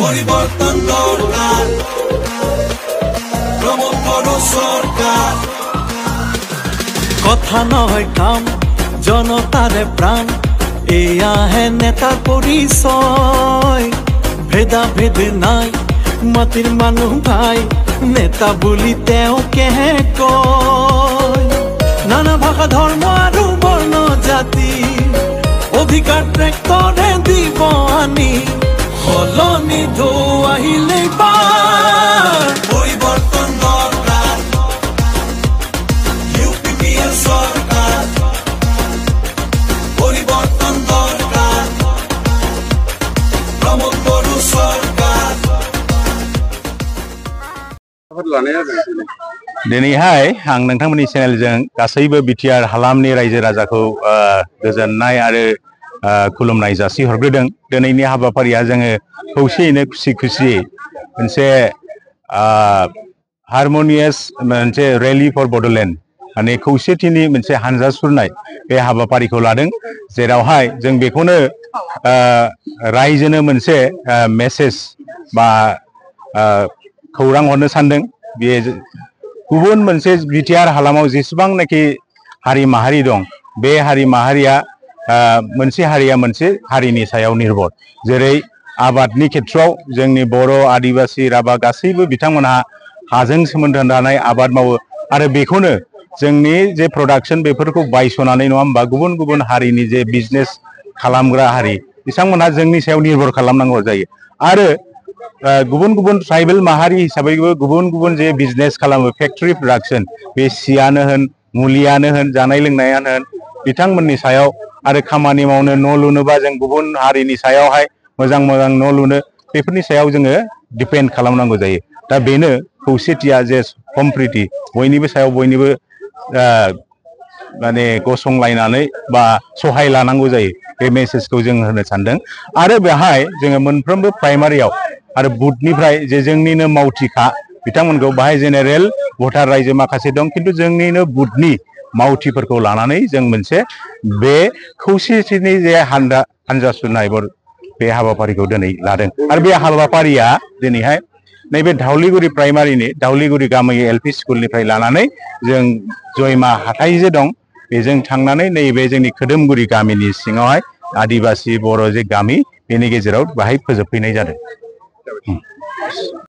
পরিবর্তন দরকার, প্রমোদ করো সরকার। কথা নয় কাম, জনতারে প্রাণ, এয়া হে নেতার পরিচয়। ভেদা ভেদ নাই, মাটির মানুহ ভাই, নেতা বুলি তেওঁ কেহে কয়। নানা ভাষা ধৰ্ম আৰু বৰ্ণ জাতি, অধিকাৰ ট্ৰেক্টৰে দিব আনি, সলনি ঢৌ আহিলে বাৰ। পৰিৱৰ্তন দৰকাৰ, UPPL চৰকাৰ, পৰিৱৰ্তন দৰকাৰ, প্ৰমোদ বড়ো চৰকাৰ। दिनैहाय आं नोंथांमोननि चेनेलजों गासैबो बिटिआर हालामनि रायजो राजाखौ गोजोननाय आरो खुलुमनाय जासिहरग्रोदों। दिनैनि हाबाफारिया जोङो खौसेयैनो खुसि खुसियै मोनसे हारमनियास मोनसे रेली फर बड'लेण्ड माने खौसेथिनि मोनसे हानजा सुरनाय बे हाबाफारिखौ लादों, जेरावहाय जों बेखौनो रायजोनो मोनसे मेसेज बा खौरां हरनो सानदों। बे गुबुन मोनसे बिटिआर हालामाव जेसेबांनाखि हारि माहारि दं, बे हारि माहारिया मोनसे हारिया मोनसे हारिनि सायाव निर्भर। जेरै आबादनि खेथ्रआव जोंनि बर', आदिबासि, राभा गासैबो बिथांमोनहा हाजों सोमोन्दो थानाय आबाद मावो आरो बेखौनो जोंनि जे प्रडाक्शन बेफोरखौ बायस'नानै नङा होमबा गुबुन गुबुन हारिनि जे बिजनेस खालामग्रा हारि बिथांमोनहा जोंनि सायाव निर्भर खालामनांगौ जायो। आरो गुबुन गुबुन ट्राइबेल माहारि हिसाबैबो गुबुन गुबुन जे बिजनेस खालामो, फेक्टरि प्रडाक्शन, बे सियानो होन, मुलियानो होन, जानाय लोंनायानो होन, बिथांमोननि सायाव आरो खामानि मावनो न' लुनोबा जों गुबुन हारिनि सायावहाय मोजां मोजां न' लुनो, बेफोरनि सायाव जोङो डिपेन्ड खालामनांगौ जायो। दा बेनो खौसेथिया जे सम्प्रिति बयनिबो सायाव बयनिबो माने गसंलायनानै बा सहाय लानांगौ जायो, बे मेसेजखौ जों होनो सानदों। आरो बेहाय जोङो मोनफ्रोमबो प्राइमारियाव आरो बुथनिफ्राय जे जोंनिनो मावथिखा बिथांमोनखौ बाहाय जेनेरेल भटार रायजो माखासे दं, खिन्थु जोंनिनो बुथनि मावथिफोरखौ लानानै जों मोनसे बे खौसेथिनि जे हानजा सुरनाय बे हाबाफारिखौ दिनै लादों। आरो बे हाबाफारिया दिनैहाय नैबे धावलिगुरि प्राइमारिनि धावलिगुरि गामि LP स्कुलनिफ्राय लानानै जों जयमा हाथाइ जे दं बेजों थांनानै नैबे जोंनि खोदोमगुरि गामिनि सिङावहाय आदिबासि बर' जे गामि बेनि गेजेराव बाहाय फोजोबफैनाय जादों।